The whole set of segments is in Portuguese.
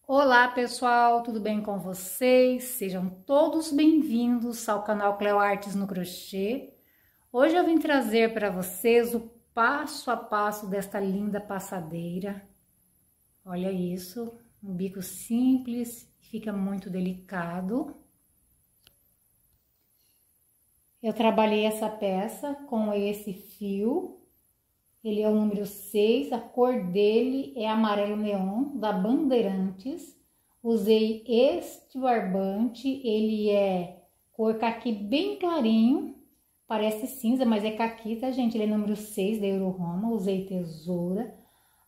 Olá pessoal, tudo bem com vocês? Sejam todos bem-vindos ao canal Cleo Artes no Crochê. Hoje eu vim trazer para vocês o passo a passo desta linda passadeira. Olha isso, um bico simples, fica muito delicado. Eu trabalhei essa peça com esse fio. Ele é o número 6, a cor dele é amarelo neon, da Bandeirantes. Usei este barbante, ele é cor caqui bem clarinho, parece cinza, mas é caqui, tá, gente? Ele é número 6 da Euro-Roma, usei tesoura,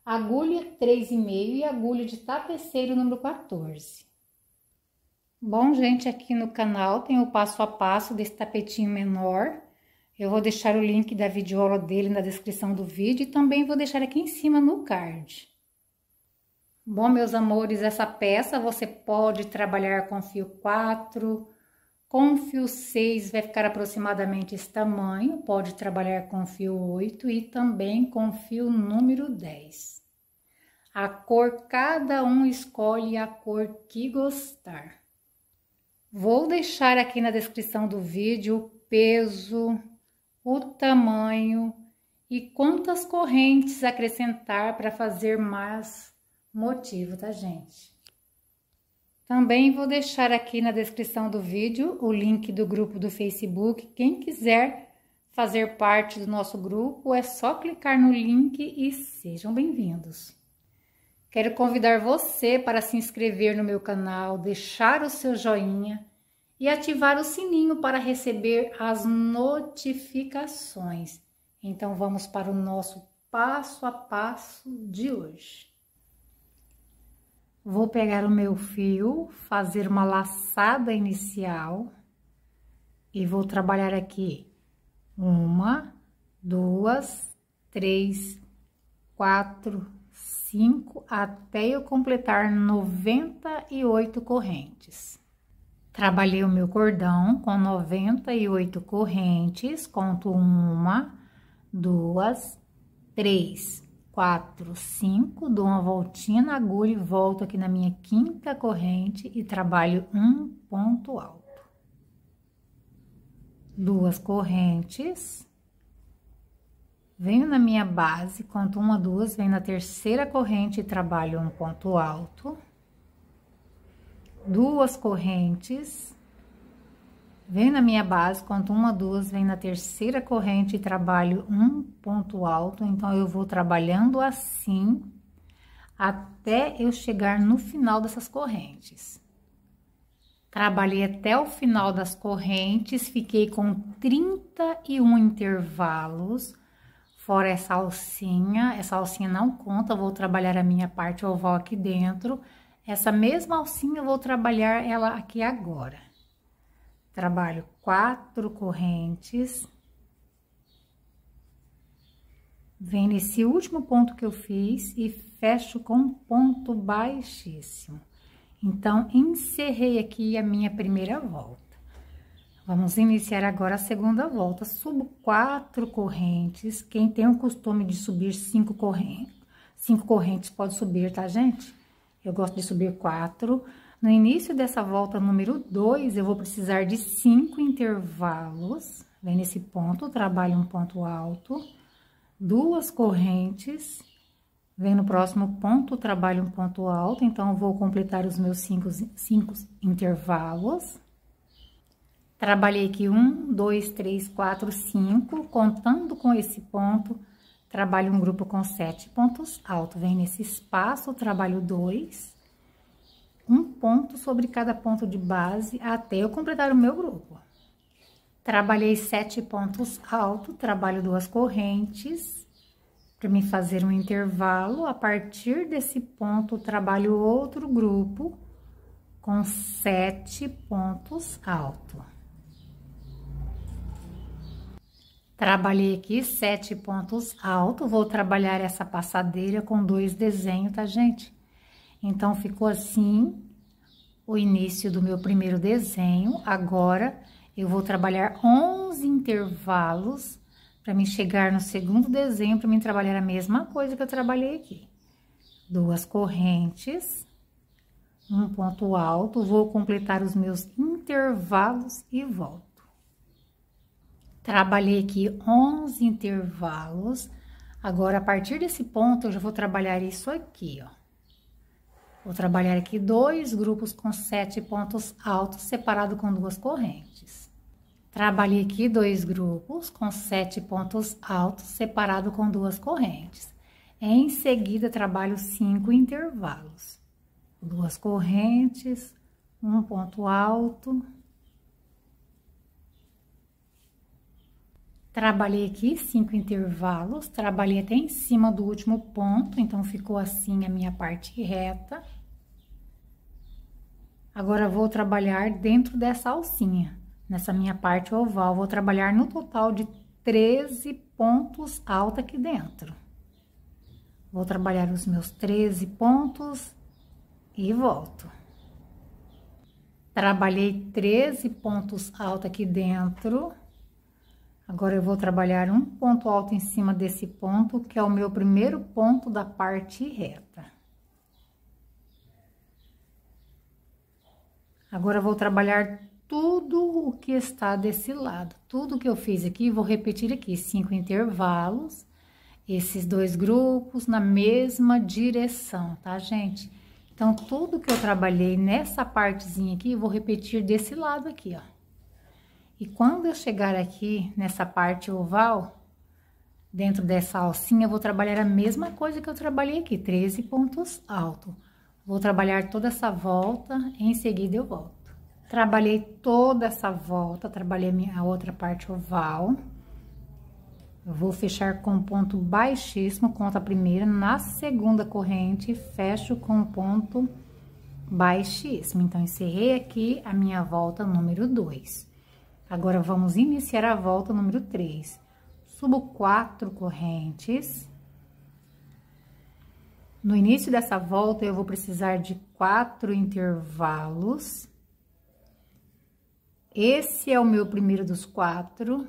agulha 3,5 e agulha de tapeceiro número 14. Bom, gente, aqui no canal tem o passo a passo desse tapetinho menor. Eu vou deixar o link da videoaula dele na descrição do vídeo e também vou deixar aqui em cima no card. Bom, meus amores, essa peça você pode trabalhar com fio 4, com fio 6 vai ficar aproximadamente esse tamanho, pode trabalhar com fio 8 e também com fio número 10. A cor, cada um escolhe a cor que gostar. Vou deixar aqui na descrição do vídeo o peso, o tamanho e quantas correntes acrescentar para fazer mais motivo, tá, gente? Também vou deixar aqui na descrição do vídeo o link do grupo do Facebook. Quem quiser fazer parte do nosso grupo, é só clicar no link e sejam bem-vindos. Quero convidar você para se inscrever no meu canal, deixar o seu joinha e ativar o sininho para receber as notificações. Então, vamos para o nosso passo a passo de hoje. Vou pegar o meu fio, fazer uma laçada inicial e vou trabalhar aqui 1, 2, 3, 4, 5, até eu completar 98 correntes. Trabalhei o meu cordão com 98 correntes, conto 1, 2, 3, 4, 5, dou uma voltinha na agulha e volto aqui na minha quinta corrente e trabalho um ponto alto. 2 correntes, venho na minha base, conto 1, 2, venho na terceira corrente e trabalho um ponto alto. 2 correntes, venho na minha base, conto 1, 2, venho na terceira corrente e trabalho um ponto alto. Então, eu vou trabalhando assim até eu chegar no final dessas correntes. Trabalhei até o final das correntes, fiquei com 31 intervalos, fora essa alcinha não conta, vou trabalhar a minha parte oval aqui dentro. Essa mesma alcinha eu vou trabalhar ela aqui agora. Trabalho 4 correntes. Venho nesse último ponto que eu fiz e fecho com um ponto baixíssimo. Então, encerrei aqui a minha primeira volta. Vamos iniciar agora a segunda volta. Subo 4 correntes. Quem tem o costume de subir 5 correntes pode subir, tá, gente? Eu gosto de subir 4. No início dessa volta número 2, eu vou precisar de 5 intervalos. Vem nesse ponto, trabalho um ponto alto, 2 correntes. Vem no próximo ponto, trabalho um ponto alto. Então, eu vou completar os meus 5 intervalos. Trabalhei aqui 1, 2, 3, 4, 5. Contando com esse ponto, trabalho um grupo com 7 pontos altos. Vem nesse espaço, trabalho 2, um ponto sobre cada ponto de base até eu completar o meu grupo. Trabalhei 7 pontos altos, trabalho 2 correntes para me fazer um intervalo. A partir desse ponto, trabalho outro grupo com 7 pontos altos. Trabalhei aqui 7 pontos altos, vou trabalhar essa passadeira com 2 desenhos, tá, gente? Então, ficou assim o início do meu primeiro desenho. Agora, eu vou trabalhar 11 intervalos para me chegar no segundo desenho, para mim trabalhar a mesma coisa que eu trabalhei aqui. 2 correntes, um ponto alto, vou completar os meus intervalos e volto. Trabalhei aqui 11 intervalos. Agora, a partir desse ponto, eu já vou trabalhar isso aqui, ó. Vou trabalhar aqui 2 grupos com 7 pontos altos, separado com 2 correntes. Trabalhei aqui 2 grupos com 7 pontos altos, separado com 2 correntes. Em seguida, trabalho 5 intervalos. 2 correntes, um ponto alto. Trabalhei aqui 5 intervalos, trabalhei até em cima do último ponto, então ficou assim a minha parte reta. Agora, vou trabalhar dentro dessa alcinha, nessa minha parte oval, vou trabalhar no total de 13 pontos altos aqui dentro. Vou trabalhar os meus 13 pontos e volto. Trabalhei 13 pontos altos aqui dentro. Agora, eu vou trabalhar um ponto alto em cima desse ponto, que é o meu primeiro ponto da parte reta. Agora, eu vou trabalhar tudo o que está desse lado. Tudo que eu fiz aqui, vou repetir aqui, 5 intervalos, esses 2 grupos na mesma direção, tá, gente? Então, tudo que eu trabalhei nessa partezinha aqui, vou repetir desse lado aqui, ó. E quando eu chegar aqui nessa parte oval, dentro dessa alcinha, eu vou trabalhar a mesma coisa que eu trabalhei aqui, 13 pontos altos. Vou trabalhar toda essa volta, em seguida eu volto. Trabalhei toda essa volta, trabalhei a outra parte oval. Eu vou fechar com um ponto baixíssimo, conto a primeira, na segunda corrente, fecho com um ponto baixíssimo. Então, encerrei aqui a minha volta número 2. Agora, vamos iniciar a volta número 3. Subo 4 correntes. No início dessa volta, eu vou precisar de 4 intervalos. Esse é o meu primeiro dos 4.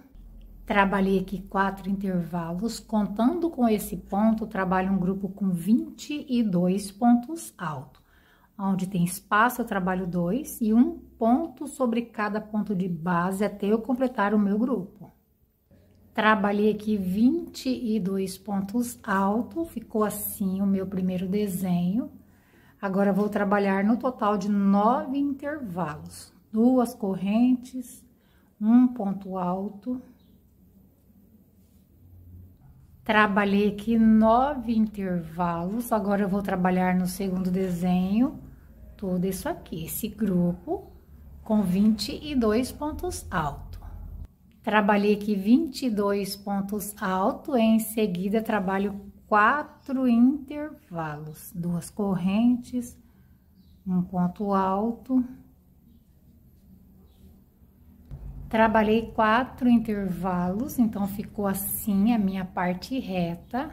Trabalhei aqui 4 intervalos. Contando com esse ponto, trabalho um grupo com 22 pontos altos. Onde tem espaço, eu trabalho 2 e um ponto sobre cada ponto de base até eu completar o meu grupo. Trabalhei aqui 22 pontos altos, ficou assim o meu primeiro desenho. Agora, vou trabalhar no total de 9 intervalos. 2 correntes, um ponto alto. Trabalhei aqui 9 intervalos, agora eu vou trabalhar no segundo desenho, tudo isso aqui, esse grupo com 22 pontos altos. Trabalhei aqui 22 pontos altos, em seguida trabalho 4 intervalos, 2 correntes, um ponto alto. Trabalhei 4 intervalos, então ficou assim a minha parte reta.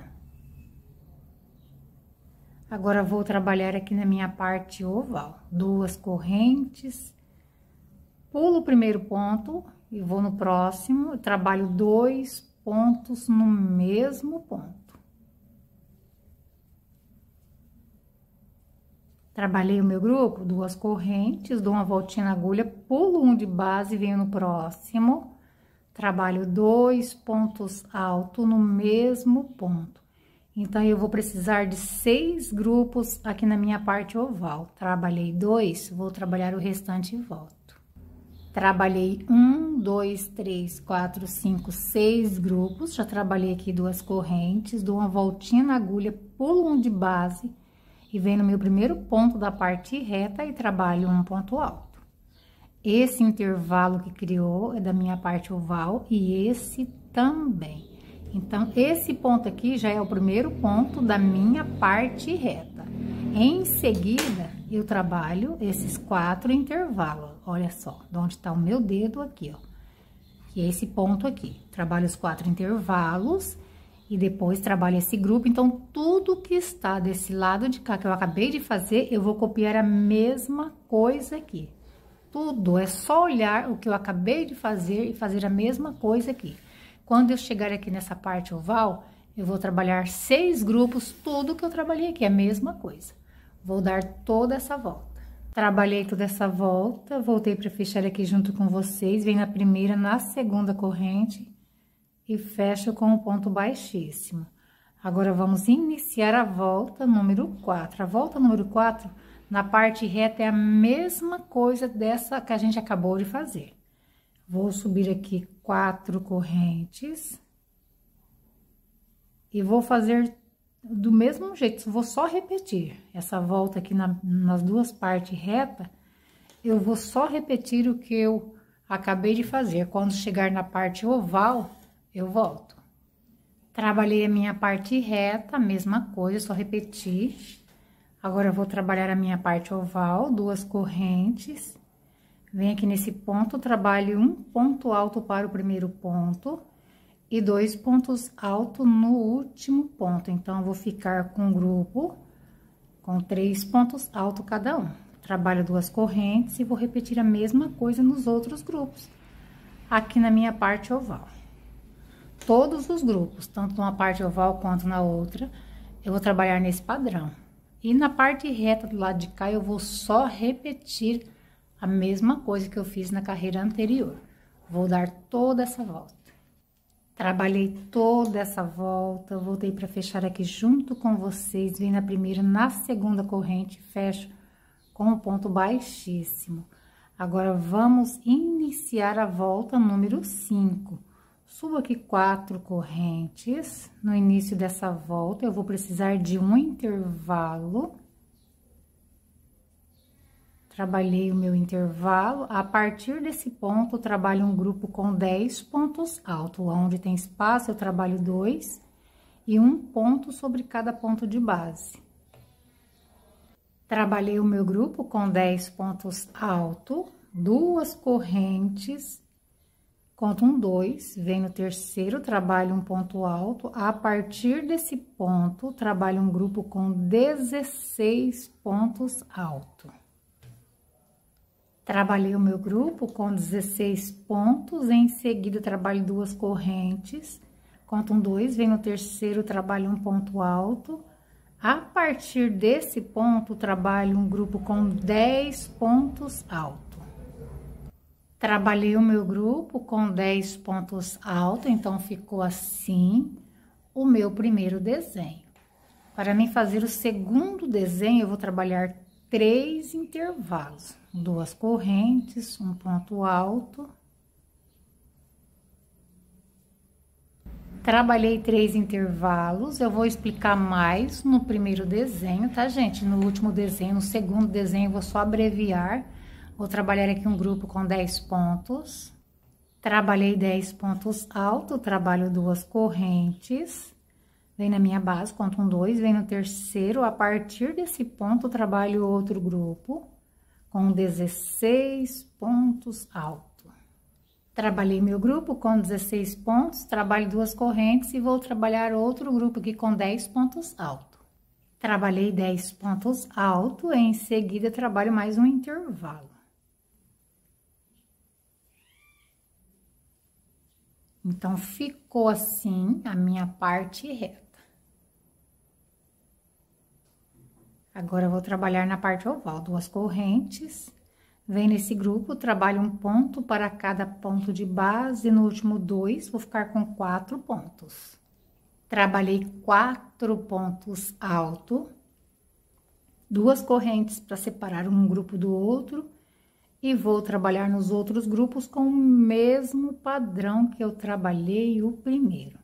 Agora, vou trabalhar aqui na minha parte oval, 2 correntes, pulo o primeiro ponto e vou no próximo, trabalho 2 pontos no mesmo ponto. Trabalhei o meu grupo, 2 correntes, dou uma voltinha na agulha, pulo um de base e venho no próximo. Trabalho 2 pontos altos no mesmo ponto. Então, eu vou precisar de 6 grupos aqui na minha parte oval. Trabalhei 2, vou trabalhar o restante e volto. Trabalhei 1, 2, 3, 4, 5, 6 grupos. Já trabalhei aqui 2 correntes, dou uma voltinha na agulha, pulo um de base e venho no meu primeiro ponto da parte reta e trabalho um ponto alto. Esse intervalo que criou é da minha parte oval e esse também. Então, esse ponto aqui já é o primeiro ponto da minha parte reta. Em seguida, eu trabalho esses 4 intervalos. Olha só, de onde tá o meu dedo aqui, ó. Que é esse ponto aqui. Trabalho os 4 intervalos e depois trabalho esse grupo. Então, tudo que está desse lado de cá que eu acabei de fazer, eu vou copiar a mesma coisa aqui. Tudo, é só olhar o que eu acabei de fazer e fazer a mesma coisa aqui. Quando eu chegar aqui nessa parte oval, eu vou trabalhar 6 grupos, tudo que eu trabalhei aqui, a mesma coisa. Vou dar toda essa volta. Trabalhei toda essa volta, voltei para fechar aqui junto com vocês, venho na primeira, na segunda corrente e fecho com o ponto baixíssimo. Agora, vamos iniciar a volta número 4. A volta número 4, na parte reta, é a mesma coisa dessa que a gente acabou de fazer. Vou subir aqui 4 correntes e vou fazer do mesmo jeito, vou só repetir essa volta aqui nas duas partes retas. Eu vou só repetir o que eu acabei de fazer. Quando chegar na parte oval, eu volto. Trabalhei a minha parte reta, a mesma coisa, só repetir. Agora, eu vou trabalhar a minha parte oval, 2 correntes. Venho aqui nesse ponto, trabalho um ponto alto para o primeiro ponto e 2 pontos altos no último ponto. Então, eu vou ficar com um grupo com 3 pontos altos cada um. Trabalho 2 correntes e vou repetir a mesma coisa nos outros grupos, aqui na minha parte oval. Todos os grupos, tanto numa parte oval quanto na outra, eu vou trabalhar nesse padrão. E na parte reta do lado de cá, eu vou só repetir a mesma coisa que eu fiz na carreira anterior. Vou dar toda essa volta. Trabalhei toda essa volta, voltei para fechar aqui junto com vocês, vim na primeira, na segunda corrente, fecho com um ponto baixíssimo. Agora, vamos iniciar a volta número 5. Subo aqui 4 correntes. No início dessa volta, eu vou precisar de um intervalo. Trabalhei o meu intervalo. A partir desse ponto, eu trabalho um grupo com 10 pontos altos. Onde tem espaço, eu trabalho 2 e 1 ponto sobre cada ponto de base. Trabalhei o meu grupo com 10 pontos altos, 2 correntes, conto um 2, vem no terceiro, trabalho um ponto alto. A partir desse ponto, trabalho um grupo com 16 pontos altos. Trabalhei o meu grupo com 16 pontos, em seguida trabalho 2 correntes, conto um 2, vem no terceiro, trabalho um ponto alto. A partir desse ponto, trabalho um grupo com 10 pontos altos. Trabalhei o meu grupo com 10 pontos altos, então ficou assim o meu primeiro desenho. Para mim fazer o segundo desenho, eu vou trabalhar 3 intervalos. 2 correntes, um ponto alto. Trabalhei 3 intervalos, eu vou explicar mais no primeiro desenho, tá, gente? No último desenho, no segundo desenho, eu vou só abreviar. Vou trabalhar aqui um grupo com 10 pontos. Trabalhei 10 pontos altos, trabalho 2 correntes. Vem na minha base, conto um 2, vem no terceiro. A partir desse ponto, trabalho outro grupo com 16 pontos altos. Trabalhei meu grupo com 16 pontos, trabalho 2 correntes e vou trabalhar outro grupo aqui com 10 pontos altos. Trabalhei 10 pontos altos, em seguida trabalho mais um intervalo. Então, ficou assim a minha parte reta. Agora, eu vou trabalhar na parte oval, 2 correntes. Vem nesse grupo, trabalho um ponto para cada ponto de base, no último 2, vou ficar com 4 pontos. Trabalhei 4 pontos altos, 2 correntes para separar um grupo do outro, e vou trabalhar nos outros grupos com o mesmo padrão que eu trabalhei o primeiro.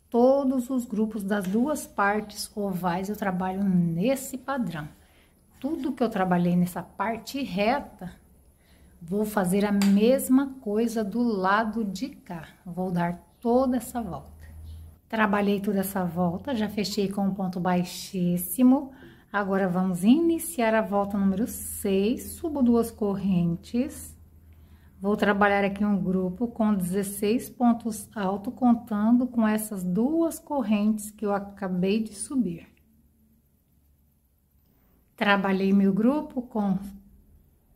Todos os grupos das 2 partes ovais eu trabalho nesse padrão. Tudo que eu trabalhei nessa parte reta, vou fazer a mesma coisa do lado de cá. Vou dar toda essa volta. Trabalhei toda essa volta, já fechei com um ponto baixíssimo. Agora, vamos iniciar a volta número 6. Subo 2 correntes. Vou trabalhar aqui um grupo com 16 pontos altos, contando com essas 2 correntes que eu acabei de subir. Trabalhei meu grupo com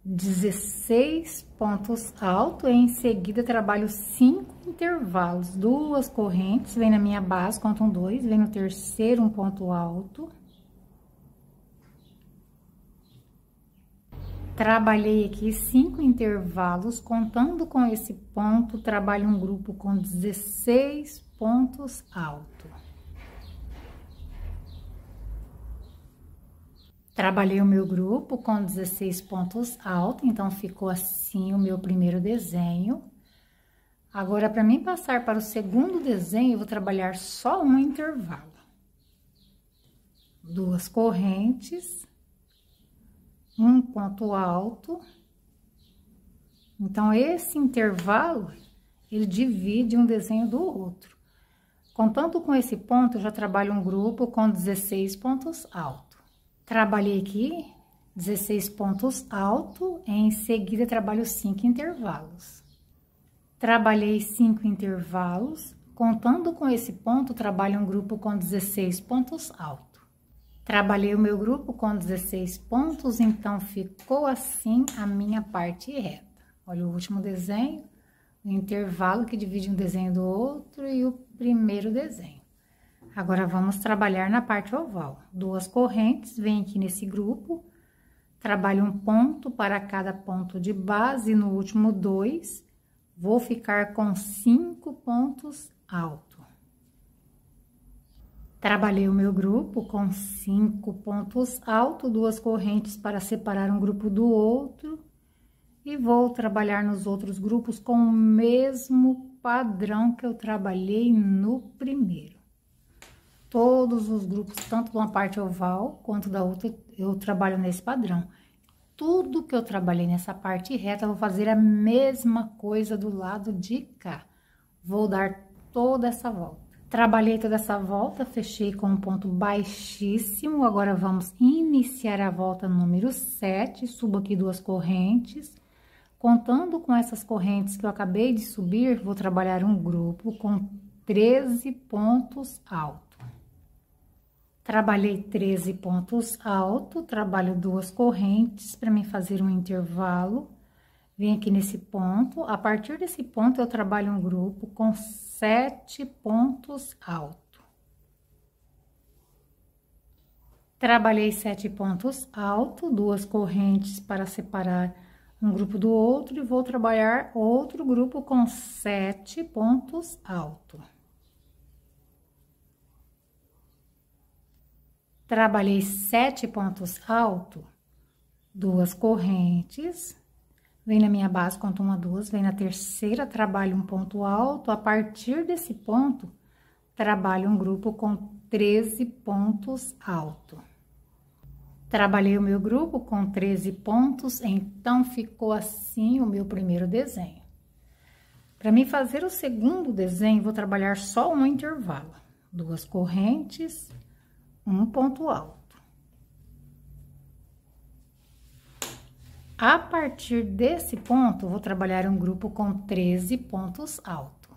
16 pontos altos, em seguida trabalho 5 intervalos, 2 correntes, vem na minha base, conto um 2, vem no terceiro um ponto alto. Trabalhei aqui 5 intervalos, contando com esse ponto, trabalho um grupo com 16 pontos altos. Trabalhei o meu grupo com 16 pontos altos, então ficou assim o meu primeiro desenho. Agora, para mim passar para o segundo desenho, eu vou trabalhar só um intervalo. 2 correntes, um ponto alto. Então, esse intervalo, ele divide um desenho do outro. Contando com esse ponto, eu já trabalho um grupo com 16 pontos altos. Trabalhei aqui 16 pontos altos, em seguida trabalho 5 intervalos. Trabalhei 5 intervalos, contando com esse ponto, trabalho um grupo com 16 pontos altos. Trabalhei o meu grupo com 16 pontos, então ficou assim a minha parte reta. Olha o último desenho, o intervalo que divide um desenho do outro e o primeiro desenho. Agora, vamos trabalhar na parte oval. 2 correntes, vem aqui nesse grupo, trabalho um ponto para cada ponto de base, no último 2, vou ficar com 5 pontos altos. Trabalhei o meu grupo com 5 pontos altos, 2 correntes para separar um grupo do outro, e vou trabalhar nos outros grupos com o mesmo padrão que eu trabalhei no primeiro. Todos os grupos, tanto de uma parte oval quanto da outra, eu trabalho nesse padrão. Tudo que eu trabalhei nessa parte reta, eu vou fazer a mesma coisa do lado de cá. Vou dar toda essa volta. Trabalhei toda essa volta, fechei com um ponto baixíssimo. Agora, vamos iniciar a volta número 7. Subo aqui 2 correntes. Contando com essas correntes que eu acabei de subir, vou trabalhar um grupo com 13 pontos altos. Trabalhei 13 pontos altos, trabalho 2 correntes para mim fazer um intervalo. Venho aqui nesse ponto, a partir desse ponto eu trabalho um grupo com 7 pontos altos. Trabalhei 7 pontos altos, 2 correntes para separar um grupo do outro e vou trabalhar outro grupo com 7 pontos altos. Trabalhei 7 pontos altos, 2 correntes, vem na minha base, conto 1, 2, vem na terceira, trabalho um ponto alto, a partir desse ponto, trabalho um grupo com 13 pontos altos. Trabalhei o meu grupo com 13 pontos, então ficou assim o meu primeiro desenho. Para mim fazer o segundo desenho, vou trabalhar só um intervalo, 2 correntes, um ponto alto. A partir desse ponto, vou trabalhar um grupo com 13 pontos altos.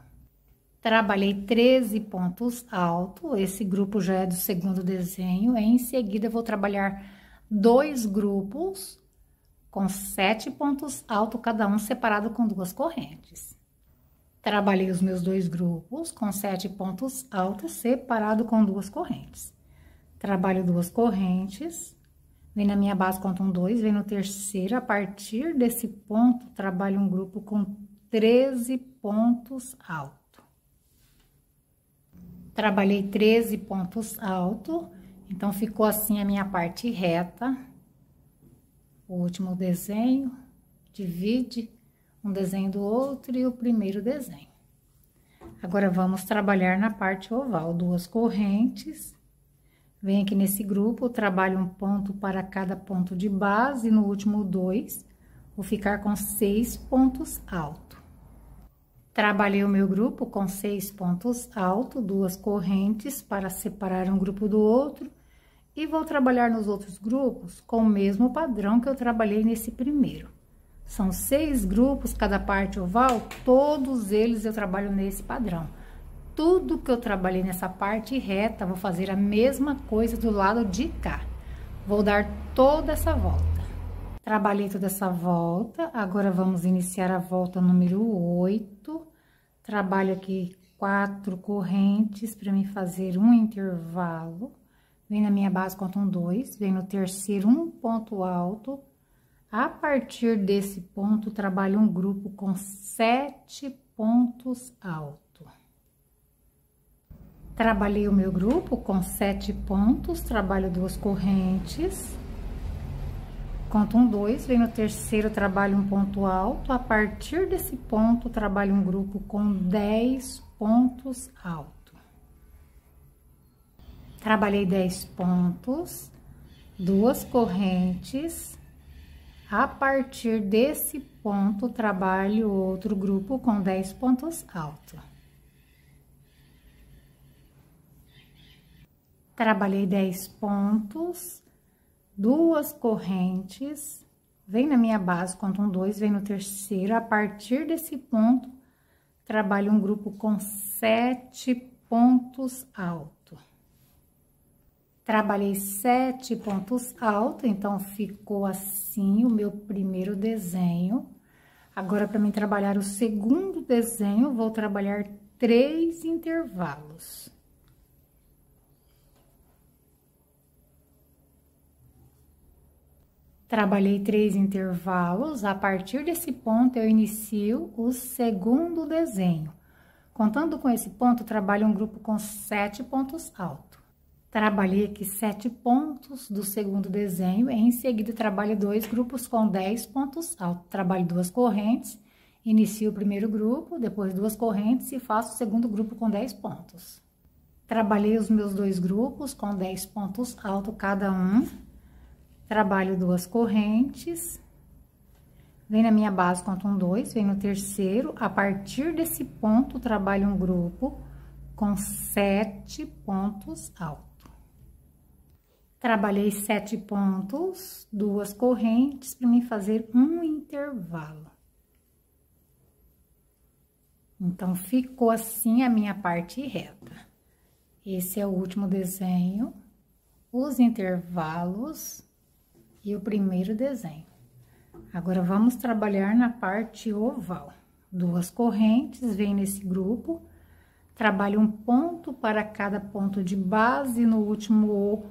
Trabalhei 13 pontos altos, esse grupo já é do segundo desenho. Em seguida, vou trabalhar 2 grupos com 7 pontos altos, cada um separado com 2 correntes. Trabalhei os meus 2 grupos com 7 pontos altos, separado com 2 correntes. Trabalho 2 correntes, vem na minha base, conto 1, 2, vem no terceiro, a partir desse ponto, trabalho um grupo com 13 pontos altos. Trabalhei 13 pontos altos, então ficou assim a minha parte reta. O último desenho, divide um desenho do outro e o primeiro desenho. Agora, vamos trabalhar na parte oval, 2 correntes. Venho aqui nesse grupo, trabalho um ponto para cada ponto de base, no último 2, vou ficar com 6 pontos altos. Trabalhei o meu grupo com 6 pontos altos, 2 correntes para separar um grupo do outro, e vou trabalhar nos outros grupos com o mesmo padrão que eu trabalhei nesse primeiro. São 6 grupos, cada parte oval, todos eles eu trabalho nesse padrão. Tudo que eu trabalhei nessa parte reta, vou fazer a mesma coisa do lado de cá. Vou dar toda essa volta. Trabalhei toda essa volta, agora vamos iniciar a volta número 8. Trabalho aqui 4 correntes para mim fazer um intervalo. Vem na minha base, conto 1, 2, vem no terceiro um ponto alto. A partir desse ponto, trabalho um grupo com 7 pontos altos. Trabalhei o meu grupo com 7 pontos, trabalho 2 correntes. Conto 1, 2, vem no terceiro, trabalho um ponto alto. A partir desse ponto, trabalho um grupo com 10 pontos altos. Trabalhei 10 pontos, 2 correntes. A partir desse ponto, trabalho outro grupo com 10 pontos altos. Trabalhei 10 pontos, 2 correntes, vem na minha base, conto 1, 2, vem no terceiro. A partir desse ponto, trabalho um grupo com 7 pontos altos. Trabalhei 7 pontos altos, então ficou assim o meu primeiro desenho. Agora, para mim trabalhar o segundo desenho, vou trabalhar 3 intervalos. Trabalhei 3 intervalos, a partir desse ponto eu inicio o segundo desenho. Contando com esse ponto, trabalho um grupo com 7 pontos altos. Trabalhei aqui 7 pontos do segundo desenho, em seguida trabalho 2 grupos com 10 pontos altos. Trabalho 2 correntes, inicio o primeiro grupo, depois 2 correntes e faço o segundo grupo com 10 pontos. Trabalhei os meus 2 grupos com 10 pontos altos cada um. Trabalho 2 correntes, vem na minha base, conto 1, 2, vem no terceiro. A partir desse ponto, trabalho um grupo com 7 pontos altos. Trabalhei 7 pontos, 2 correntes, para mim fazer um intervalo. Então, ficou assim a minha parte reta. Esse é o último desenho, os intervalos e o primeiro desenho. Agora, vamos trabalhar na parte oval. 2 correntes, vem nesse grupo, trabalho um ponto para cada ponto de base, no último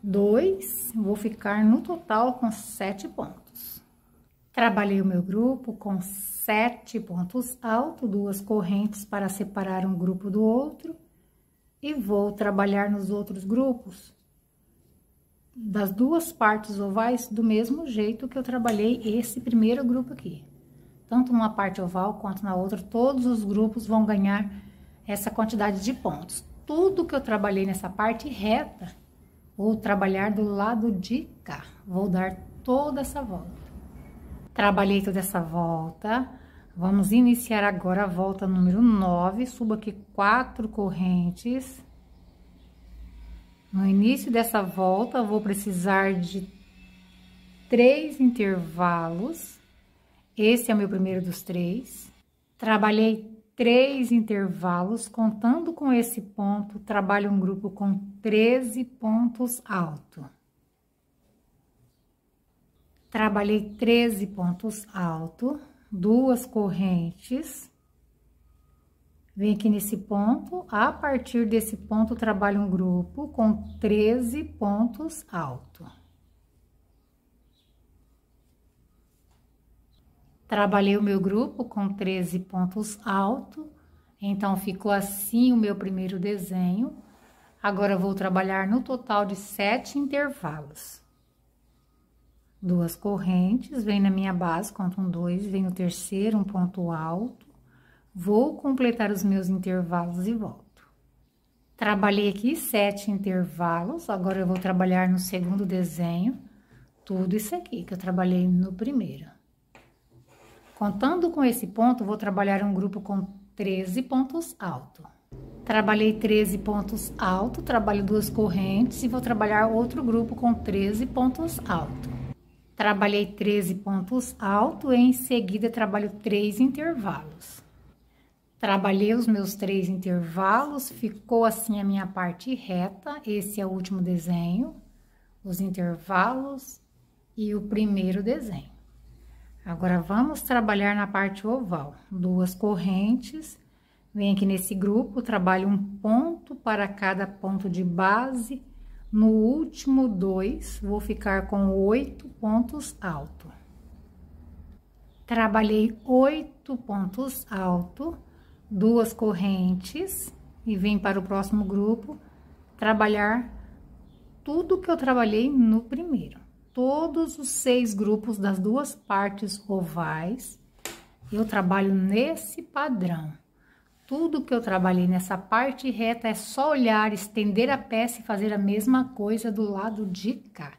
2, vou ficar no total com 7 pontos. Trabalhei o meu grupo com 7 pontos altos, 2 correntes para separar um grupo do outro, e vou trabalhar nos outros grupos das 2 partes ovais do mesmo jeito que eu trabalhei esse primeiro grupo aqui. Tanto numa parte oval quanto na outra, todos os grupos vão ganhar essa quantidade de pontos. Tudo que eu trabalhei nessa parte reta, vou trabalhar do lado de cá. Vou dar toda essa volta. Trabalhei toda essa volta. Vamos iniciar agora a volta número 9. Subo aqui 4 correntes. No início dessa volta, eu vou precisar de 3 intervalos. Esse é o meu primeiro dos 3. Trabalhei 3 intervalos, contando com esse ponto, trabalho um grupo com 13 pontos altos. Trabalhei 13 pontos altos, 2 correntes. Vem aqui nesse ponto, a partir desse ponto, trabalho um grupo com 13 pontos altos. Trabalhei o meu grupo com 13 pontos altos, então ficou assim o meu primeiro desenho. Agora, vou trabalhar no total de 7 intervalos. 2 correntes, vem na minha base, conto 1, 2, vem no terceiro, um ponto alto. Vou completar os meus intervalos e volto. Trabalhei aqui 7 intervalos, agora eu vou trabalhar no segundo desenho, tudo isso aqui que eu trabalhei no primeiro. Contando com esse ponto, vou trabalhar um grupo com 13 pontos altos. Trabalhei 13 pontos altos, trabalho 2 correntes e vou trabalhar outro grupo com 13 pontos altos. Trabalhei 13 pontos altos e em seguida trabalho 3 intervalos. Trabalhei os meus 3 intervalos, ficou assim a minha parte reta. Esse é o último desenho, os intervalos e o primeiro desenho. Agora, vamos trabalhar na parte oval. 2 correntes, vem aqui nesse grupo, trabalho um ponto para cada ponto de base. No último 2, vou ficar com 8 pontos altos. Trabalhei 8 pontos altos, 2 correntes e vem para o próximo grupo trabalhar tudo que eu trabalhei no primeiro. Todos os 6 grupos das 2 partes ovais, eu trabalho nesse padrão. Tudo que eu trabalhei nessa parte reta é só olhar, estender a peça e fazer a mesma coisa do lado de cá.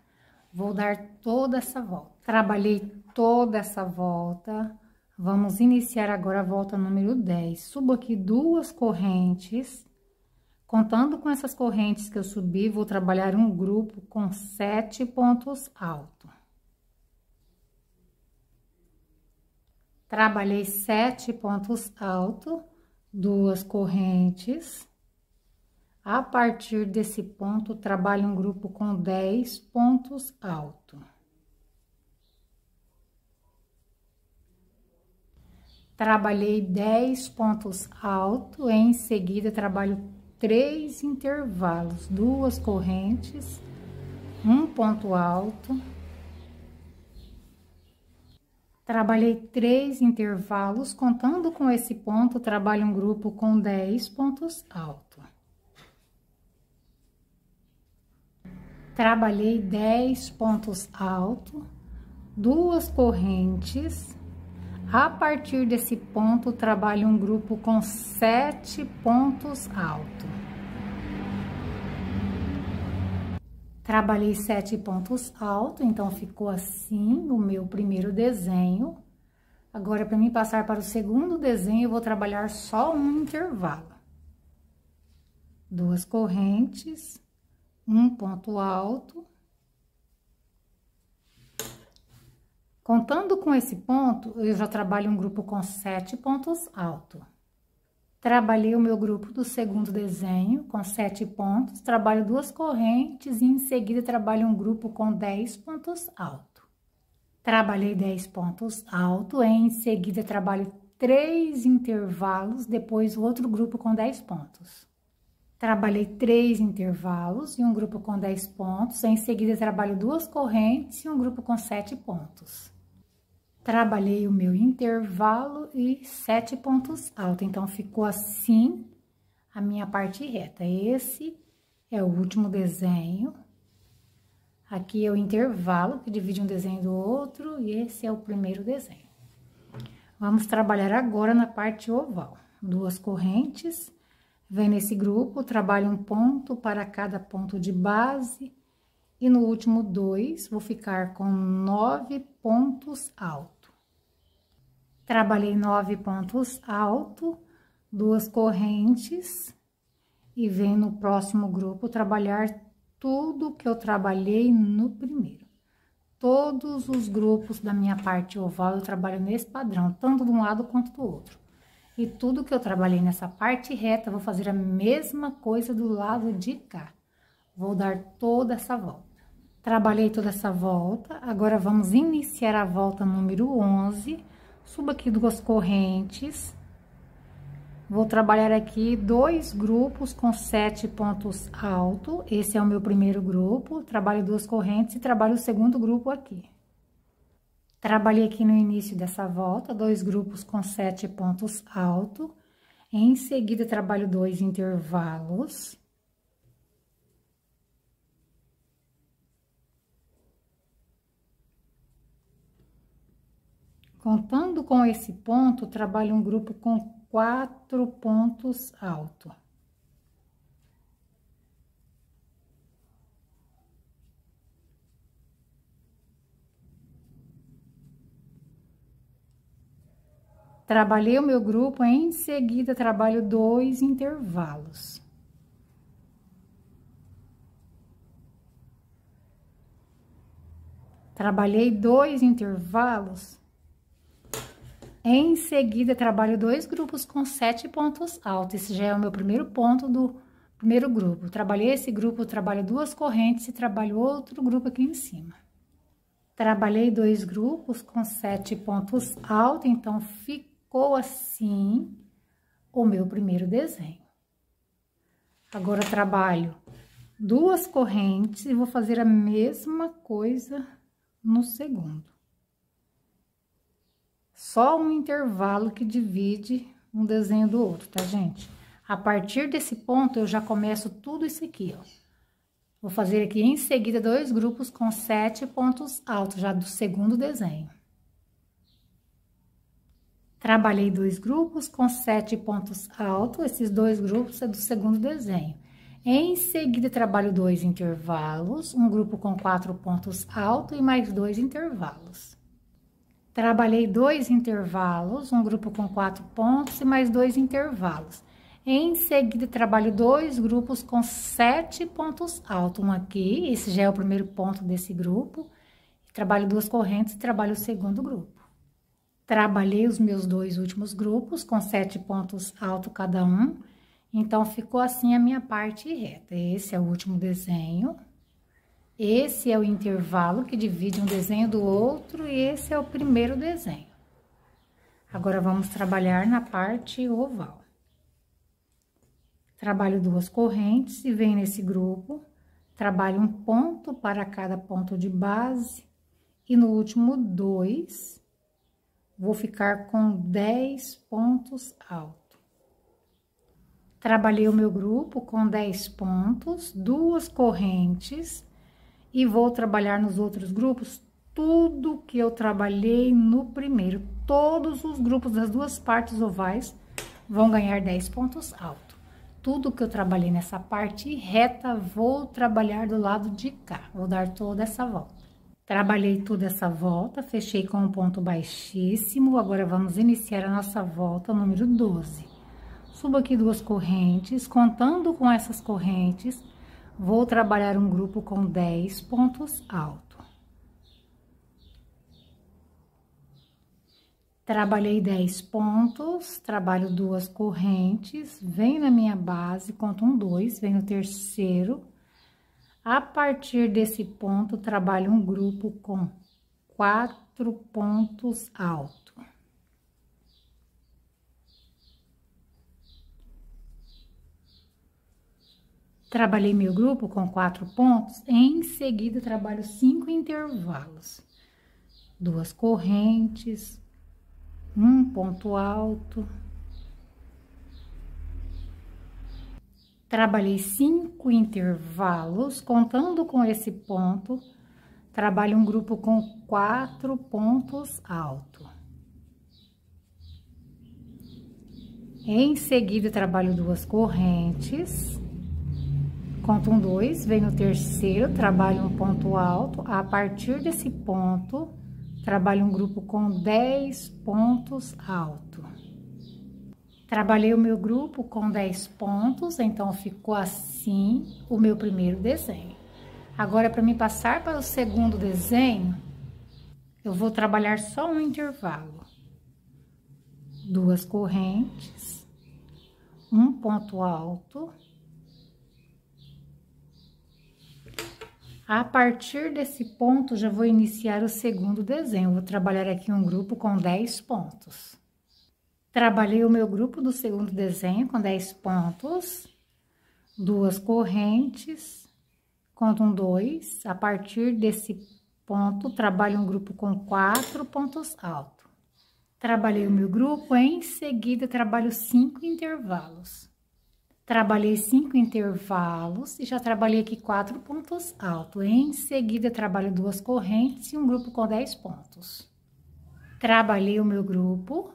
Vou dar toda essa volta. Trabalhei toda essa volta. Vamos iniciar agora a volta número 10. Subo aqui 2 correntes. Contando com essas correntes que eu subi, vou trabalhar um grupo com 7 pontos altos. Trabalhei 7 pontos altos, 2 correntes. A partir desse ponto, trabalho um grupo com 10 pontos altos. Trabalhei 10 pontos altos, em seguida trabalho 3 intervalos, 2 correntes, 1 ponto alto. Trabalhei 3 intervalos, contando com esse ponto, trabalho um grupo com 10 pontos altos. Trabalhei 10 pontos altos, 2 correntes. A partir desse ponto, trabalho um grupo com 7 pontos altos. Trabalhei 7 pontos altos, então ficou assim o meu primeiro desenho. Agora, para mim passar para o segundo desenho, eu vou trabalhar só um intervalo. 2 correntes, 1 ponto alto. Contando com esse ponto, eu já trabalho um grupo com 7 pontos altos. Trabalhei o meu grupo do segundo desenho com 7 pontos, trabalho 2 correntes e em seguida trabalho um grupo com 10 pontos altos. Trabalhei 10 pontos altos, em seguida trabalho 3 intervalos, depois outro grupo com 10 pontos. Trabalhei 3 intervalos e um grupo com 10 pontos, em seguida trabalho 2 correntes e um grupo com 7 pontos. Trabalhei o meu intervalo e 7 pontos altos, então ficou assim a minha parte reta. Esse é o último desenho. Aqui é o intervalo, que divide um desenho do outro, e esse é o primeiro desenho. Vamos trabalhar agora na parte oval. 2 correntes, vem nesse grupo, trabalho um ponto para cada ponto de base. E no último 2, vou ficar com 9 pontos altos. Trabalhei 9 pontos altos, 2 correntes. E venho no próximo grupo trabalhar tudo que eu trabalhei no primeiro. Todos os grupos da minha parte oval eu trabalho nesse padrão, tanto de um lado quanto do outro. E tudo que eu trabalhei nessa parte reta, vou fazer a mesma coisa do lado de cá. Vou dar toda essa volta. Trabalhei toda essa volta, agora vamos iniciar a volta número 11. Subo aqui 2 correntes. Vou trabalhar aqui 2 grupos com 7 pontos altos. Esse é o meu primeiro grupo. Trabalho 2 correntes e trabalho o segundo grupo aqui. Trabalhei aqui no início dessa volta 2 grupos com 7 pontos altos. Em seguida, trabalho 2 intervalos. Contando com esse ponto, trabalho um grupo com 4 pontos altos. Trabalhei o meu grupo, em seguida trabalho 2 intervalos. Trabalhei 2 intervalos. Em seguida, trabalho 2 grupos com 7 pontos altos. Esse já é o meu primeiro ponto do primeiro grupo. Trabalhei esse grupo, trabalho 2 correntes e trabalho outro grupo aqui em cima. Trabalhei 2 grupos com 7 pontos altos, então ficou assim o meu primeiro desenho. Agora, trabalho 2 correntes e vou fazer a mesma coisa no segundo. só um intervalo que divide um desenho do outro, tá, gente? A partir desse ponto, eu já começo tudo isso aqui, ó. Vou fazer aqui em seguida 2 grupos com 7 pontos altos, já do segundo desenho. Trabalhei 2 grupos com 7 pontos altos, esses 2 grupos é do segundo desenho. Em seguida, trabalho 2 intervalos, um grupo com 4 pontos altos e mais 2 intervalos. Trabalhei 2 intervalos, um grupo com 4 pontos e mais 2 intervalos. Em seguida, trabalho 2 grupos com 7 pontos altos, um aqui, esse já é o primeiro ponto desse grupo. Trabalho 2 correntes e trabalho o segundo grupo. Trabalhei os meus 2 últimos grupos com 7 pontos altos cada um. Então, ficou assim a minha parte reta. Esse é o último desenho. Esse é o intervalo que divide um desenho do outro e esse é o primeiro desenho. Agora, vamos trabalhar na parte oval. Trabalho 2 correntes e venho nesse grupo. Trabalho um ponto para cada ponto de base. E no último 2, vou ficar com 10 pontos altos. Trabalhei o meu grupo com 10 pontos, 2 correntes, e vou trabalhar nos outros grupos tudo que eu trabalhei no primeiro. Todos os grupos das 2 partes ovais vão ganhar 10 pontos altos. Tudo que eu trabalhei nessa parte reta, vou trabalhar do lado de cá, vou dar toda essa volta. Trabalhei toda essa volta, fechei com um ponto baixíssimo, agora vamos iniciar a nossa volta número 12. Subo aqui 2 correntes, contando com essas correntes, vou trabalhar um grupo com 10 pontos altos. Trabalhei 10 pontos, trabalho 2 correntes, venho na minha base, conto 1, 2, venho no terceiro. A partir desse ponto, trabalho um grupo com 4 pontos altos. Trabalhei meu grupo com 4 pontos, em seguida trabalho 5 intervalos. 2 correntes, um ponto alto. Trabalhei 5 intervalos, contando com esse ponto, trabalho um grupo com 4 pontos altos. Em seguida, trabalho 2 correntes. Conto 1, 2, venho no terceiro, trabalho um ponto alto. A partir desse ponto, trabalho um grupo com 10 pontos altos. Trabalhei o meu grupo com 10 pontos, então ficou assim o meu primeiro desenho. Agora, para mim passar para o segundo desenho, eu vou trabalhar só um intervalo. 2 correntes, um ponto alto. A partir desse ponto, já vou iniciar o segundo desenho. Vou trabalhar aqui um grupo com 10 pontos. Trabalhei o meu grupo do segundo desenho com 10 pontos, 2 correntes, conto 1, 2. A partir desse ponto, trabalho um grupo com 4 pontos altos. Trabalhei o meu grupo, em seguida, trabalho 5 intervalos. Trabalhei 5 intervalos e já trabalhei aqui 4 pontos altos. Em seguida, trabalho 2 correntes e um grupo com 10 pontos. Trabalhei o meu grupo,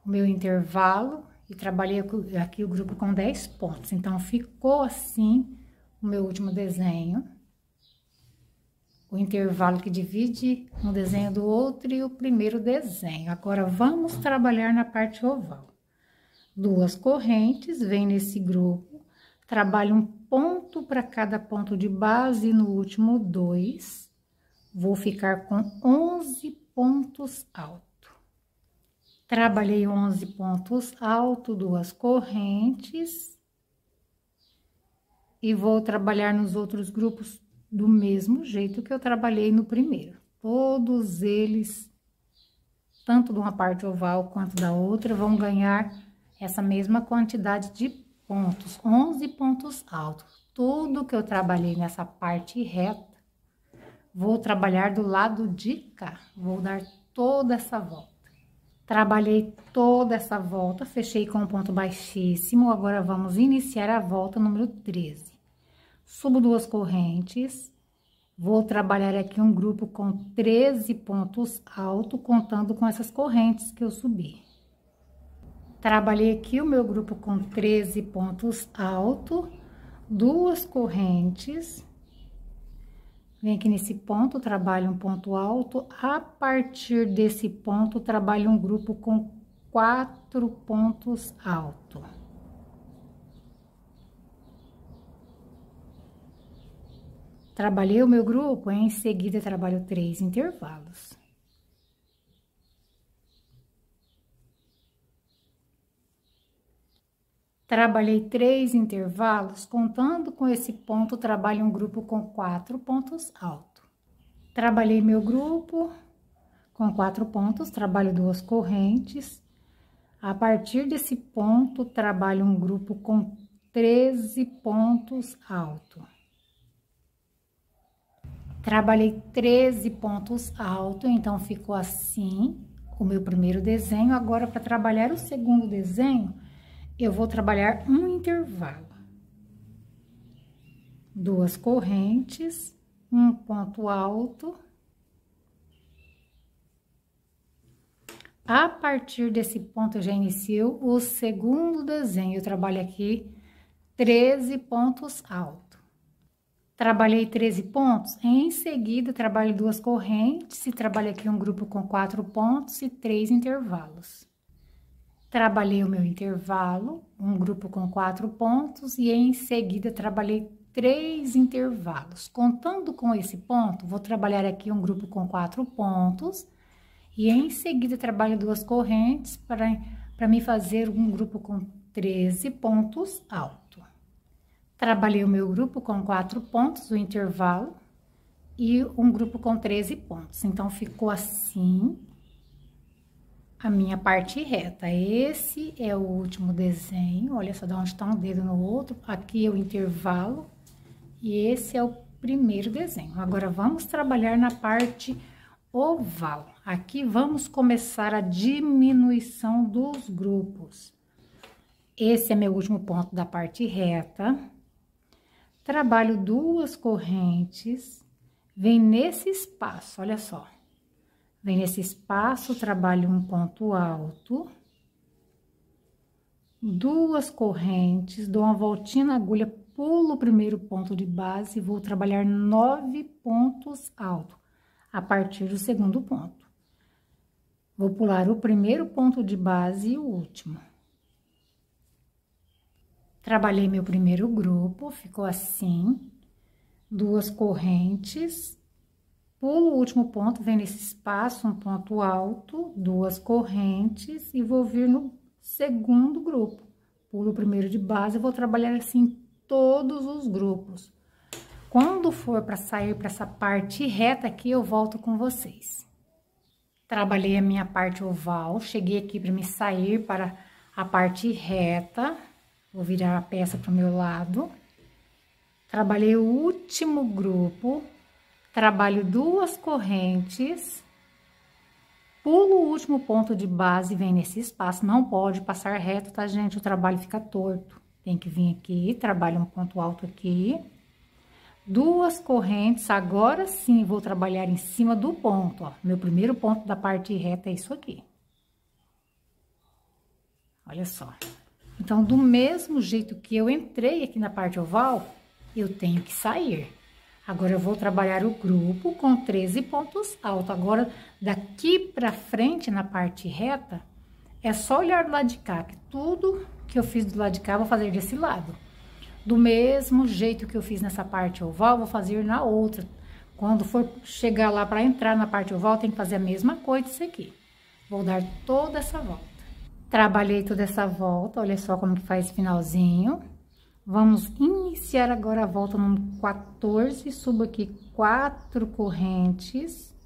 o meu intervalo e trabalhei aqui o grupo com 10 pontos. Então, ficou assim o meu último desenho. O intervalo que divide um desenho do outro e o primeiro desenho. Agora, vamos trabalhar na parte oval. 2 correntes, vem nesse grupo, trabalho um ponto para cada ponto de base, no último 2, vou ficar com 11 pontos altos. Trabalhei 11 pontos altos, 2 correntes, e vou trabalhar nos outros grupos do mesmo jeito que eu trabalhei no primeiro. Todos eles, tanto de uma parte oval quanto da outra, vão ganhar essa mesma quantidade de pontos, 11 pontos altos. Tudo que eu trabalhei nessa parte reta, vou trabalhar do lado de cá. Vou dar toda essa volta. Trabalhei toda essa volta, fechei com um ponto baixíssimo. Agora, vamos iniciar a volta número 13. Subo 2 correntes. Vou trabalhar aqui um grupo com 13 pontos altos, contando com essas correntes que eu subi. Trabalhei aqui o meu grupo com 13 pontos altos, 2 correntes. Vem aqui nesse ponto, trabalho um ponto alto. A partir desse ponto, trabalho um grupo com 4 pontos altos. Trabalhei o meu grupo, em seguida trabalho 3 intervalos. Trabalhei 3 intervalos, contando com esse ponto, trabalho um grupo com 4 pontos altos. Trabalhei meu grupo com 4 pontos, trabalho 2 correntes. A partir desse ponto, trabalho um grupo com 13 pontos altos. Trabalhei 13 pontos altos, então ficou assim o meu primeiro desenho. Agora, para trabalhar o segundo desenho, eu vou trabalhar um intervalo. 2 correntes, um ponto alto. A partir desse ponto, eu já inicio o segundo desenho. Eu trabalho aqui 13 pontos altos. Trabalhei 13 pontos, em seguida, trabalho 2 correntes e trabalho aqui um grupo com 4 pontos e 3 intervalos. Trabalhei o meu intervalo, um grupo com 4 pontos e em seguida trabalhei 3 intervalos. Contando com esse ponto, vou trabalhar aqui um grupo com 4 pontos e em seguida trabalho 2 correntes para me fazer um grupo com 13 pontos alto. Trabalhei o meu grupo com 4 pontos, o intervalo, e um grupo com 13 pontos. Então, ficou assim a minha parte reta. Esse é o último desenho. Olha só de onde está um dedo no outro. Aqui é o intervalo. E esse é o primeiro desenho. Agora, vamos trabalhar na parte oval. Aqui, vamos começar a diminuição dos grupos. Esse é meu último ponto da parte reta. Trabalho 2 correntes. Vem nesse espaço, olha só. Vem nesse espaço, trabalho um ponto alto, 2 correntes, dou uma voltinha na agulha, pulo o primeiro ponto de base e vou trabalhar 9 pontos altos a partir do segundo ponto. Vou pular o primeiro ponto de base e o último. Trabalhei meu primeiro grupo, ficou assim, 2 correntes. Pulo o último ponto, vem nesse espaço, um ponto alto, 2 correntes e vou vir no segundo grupo. Pulo o primeiro de base e vou trabalhar assim todos os grupos. Quando for para sair para essa parte reta aqui, eu volto com vocês. Trabalhei a minha parte oval, cheguei aqui para me sair para a parte reta. Vou virar a peça para o meu lado. Trabalhei o último grupo. Trabalho 2 correntes, pulo o último ponto de base, vem nesse espaço, não pode passar reto, tá, gente? O trabalho fica torto. Tem que vir aqui, trabalho um ponto alto aqui, 2 correntes, agora sim vou trabalhar em cima do ponto, ó. Meu primeiro ponto da parte reta é isso aqui. Olha só. Então, do mesmo jeito que eu entrei aqui na parte oval, eu tenho que sair. Agora, eu vou trabalhar o grupo com 13 pontos altos. Agora, daqui pra frente, na parte reta, é só olhar do lado de cá, que tudo que eu fiz do lado de cá, eu vou fazer desse lado. Do mesmo jeito que eu fiz nessa parte oval, vou fazer na outra. Quando for chegar lá para entrar na parte oval, tem que fazer a mesma coisa isso aqui. Vou dar toda essa volta. Trabalhei toda essa volta, olha só como que faz esse finalzinho. Vamos iniciar agora a volta número 14, subo aqui 4 correntes.